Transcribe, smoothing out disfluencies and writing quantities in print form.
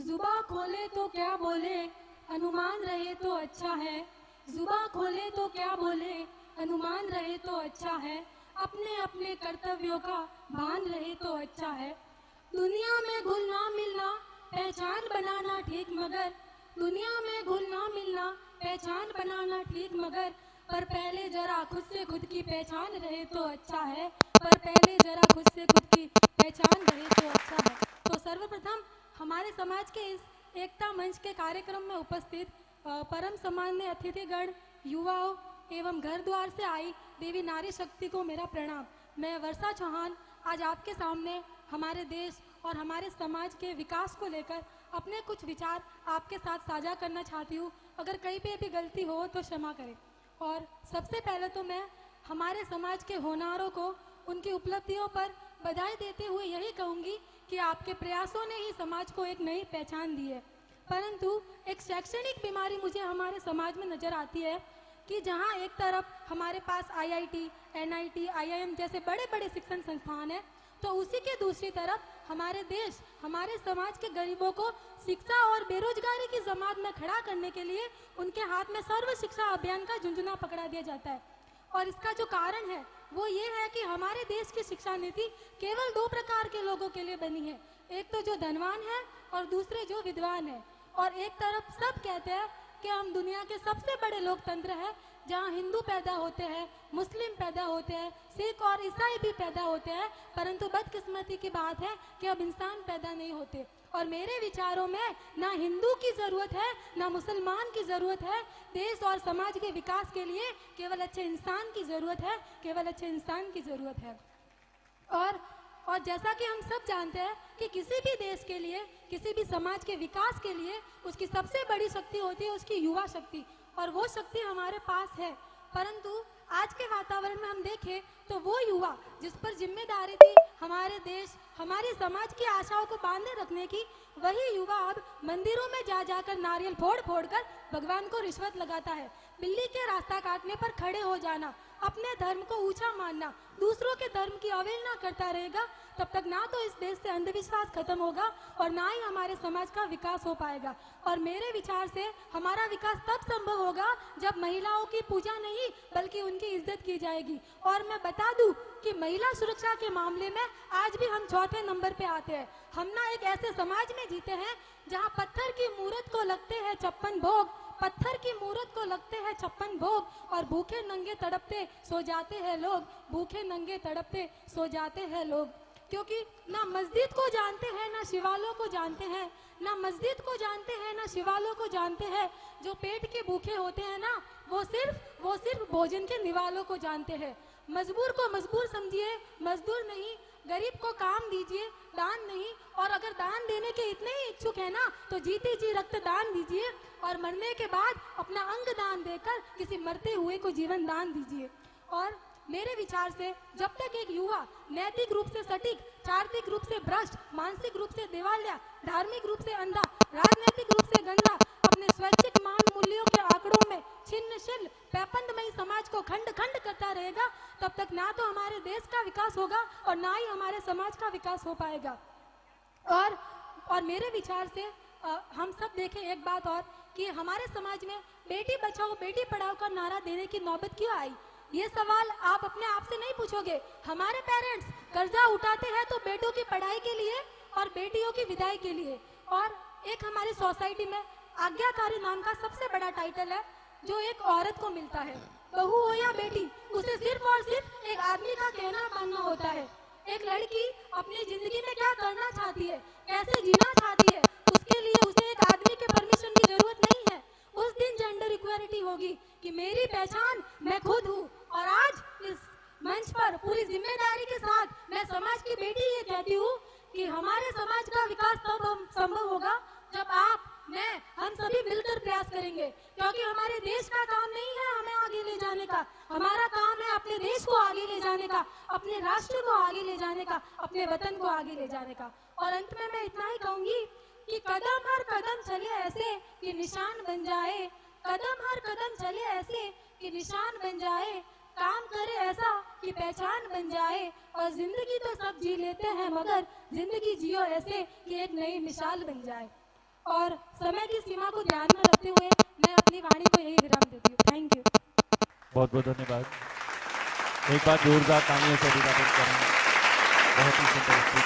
जुबां खोले तो क्या बोले, अनुमान रहे तो अच्छा है। जुबां खोले तो क्या बोले, अनुमान रहे तो अच्छा है। अपने अपने कर्तव्यों का भान रहे तो अच्छा है। दुनिया में घुल ना मिलना, पहचान बनाना ठीक मगर, दुनिया में घुल ना मिलना, पहचान बनाना ठीक मगर, पर पहले जरा खुद से खुद की पहचान रहे तो अच्छा है। पर पहले जरा खुद से खुद की पहचान रहे तो अच्छा है। तो सर्वप्रथम हमारे समाज के इस एकता मंच के कार्यक्रम में उपस्थित परम सम्माननीय अतिथिगण, युवाओं एवं घर द्वार से आई देवी नारी शक्ति को मेरा प्रणाम। मैं वर्षा चौहान आज आपके सामने हमारे देश और हमारे समाज के विकास को लेकर अपने कुछ विचार आपके साथ साझा करना चाहती हूँ। अगर कहीं पे भी गलती हो तो क्षमा करें। और सबसे पहले तो मैं हमारे समाज के होनहारों को उनकी उपलब्धियों पर बधाई देते हुए यही कहूँगी कि आपके प्रयासों ने ही समाज को एक नई पहचान दी है। परंतु एक शैक्षणिक बीमारी मुझे हमारे समाज में नज़र आती है कि जहाँ एक तरफ हमारे पास IIT, NIT, IIM जैसे बड़े बड़े शिक्षण संस्थान हैं, तो उसी के दूसरी तरफ हमारे देश, हमारे समाज के गरीबों को शिक्षा और बेरोजगारी की जमात में खड़ा करने के लिए उनके हाथ में सर्व शिक्षा अभियान का झुंझुना पकड़ा दिया जाता है। और इसका जो कारण है वो ये है कि हमारे देश की शिक्षा नीति केवल 2 प्रकार के लोगों के लिए बनी है। एक तो जो धनवान है और दूसरे जो विद्वान है। और एक तरफ सब कहते हैं कि हम दुनिया के सबसे बड़े लोकतंत्र हैं, जहाँ हिंदू पैदा होते हैं, मुस्लिम पैदा होते हैं, सिख और ईसाई भी पैदा होते हैं, परंतु बदकिस्मती की बात है कि अब इंसान पैदा नहीं होते। और मेरे विचारों में ना हिंदू की ज़रूरत है ना मुसलमान की ज़रूरत है। देश और समाज के विकास के लिए केवल अच्छे इंसान की ज़रूरत है, केवल अच्छे इंसान की ज़रूरत है। और जैसा कि हम सब जानते हैं कि किसी भी देश के लिए, किसी भी समाज के विकास के लिए उसकी सबसे बड़ी शक्ति होती है उसकी युवा शक्ति, और वो शक्ति हमारे पास है। परंतु आज के वातावरण में हम देखें तो वो युवा जिस पर जिम्मेदारी थी हमारे देश, हमारे समाज की आशाओं को बांधे रखने की, वही युवा अब मंदिरों में जा जाकर नारियल फोड़ फोड़ कर भगवान को रिश्वत लगाता है। बिल्ली के रास्ता काटने पर खड़े हो जाना, अपने धर्म को ऊंचा मानना, दूसरों के धर्म की अवहेलना करता रहेगा, तब तक ना तो इस देश से अंधविश्वास खत्म होगा और ना ही हमारे समाज का विकास हो पाएगा। और मेरे विचार से हमारा विकास तब संभव होगा जब महिलाओं की पूजा नहीं बल्कि उनकी इज्जत की जाएगी। और मैं बता दूं कि महिला सुरक्षा के मामले में आज भी हम चौथे नंबर पे आते हैं। हम ना एक ऐसे समाज में जीते हैं जहाँ पत्थर की मूर्त को लगते हैं 56 भोग, पत्थर की मूर्त को लगते हैं 56 भोग, और भूखे नंगे तड़पते सो जाते हैं लोग, भूखे नंगे तड़पते सो जाते हैं लोग। क्योंकि ना मस्जिद को जानते हैं ना शिवालयों को जानते हैं, ना मस्जिद को जानते हैं ना शिवालयों को जानते हैं। जो पेट के भूखे होते हैं ना वो सिर्फ भोजन के निवालों को जानते हैं। मजबूर को मजबूर समझिए, मजदूर नहीं। गरीब को काम दीजिए, दान नहीं। और अगर दान देने के इतने ही इच्छुक है ना तो जीते जी रक्त दान दीजिए, और मरने के बाद अपना अंग दान देकर किसी मरते हुए को जीवन दान दीजिए। और मेरे विचार से जब तक एक युवा नैतिक रूप से सटीक, चारित्रिक रूप से भ्रष्ट, मानसिक रूप से दिवालिया, धार्मिक रूप से अंधा, राजनीतिक रूप से गंदा, अपने स्वैच्छिक मान मूल्यों के आंकड़ों में छिन्नशिल पैपंदमयी समाज को खंड खंड करता रहेगा, तब तक ना तो हमारे देश का विकास होगा और ना ही हमारे समाज का विकास हो पाएगा। और मेरे विचार से हम सब देखें एक बात और कि हमारे समाज में बेटी बचाओ बेटी पढ़ाओ का नारा देने की नौबत क्यों आई। ये सवाल आप अपने आप से नहीं पूछोगे। हमारे पेरेंट्स कर्जा उठाते हैं तो बेटों की पढ़ाई के लिए और बेटियों की विदाई के लिए। और एक हमारी सोसाइटी में आज्ञाकारी नाम का सबसे बड़ा टाइटल है जो एक औरत को मिलता है। बहू हो या बेटी, उसे सिर्फ और सिर्फ एक आदमी का कहना मानना होता है। एक लड़की अपनी जिंदगी में क्या करना चाहती है, कैसे जीना चाहती है, उसके लिए उसे एक आदमी के परमिशन की जरूरत नहीं है। उस दिन जेंडर इक्वालिटी होगी कि मेरी पहचान मैं खुद हूँ। और आज इस मंच पर पूरी जिम्मेदारी के साथ मैं समाज की बेटी ये कहती हूँ कि हमारे समाज का विकास तब संभव होगा जब आप, मैं, हम सभी मिलकर प्रयास करेंगे। क्योंकि हमारे देश का काम नहीं है हमें आगे ले जाने का, हमारा काम है अपने देश को आगे ले जाने का, अपने राष्ट्र को आगे ले जाने का, अपने वतन को आगे ले जाने का। और अंत में मैं इतना ही कहूंगी कि कदम हर कदम चले ऐसे कि निशान बन जाए, कदम हर कदम चले ऐसे कि निशान बन जाए, काम करे ऐसा कि पहचान बन जाए। और जिंदगी तो सब जी लेते हैं मगर जिंदगी जियो ऐसे कि एक नई मिसाल बन जाए। और समय की सीमा को ध्यान में रखते हुए मैं अपनी वाणी को यही विराम देती हूँ। Thank you. बहुत बहुत धन्यवाद। एक बार जोरदार तालियों से अभिवादन करें। बहुत ही सुंदर।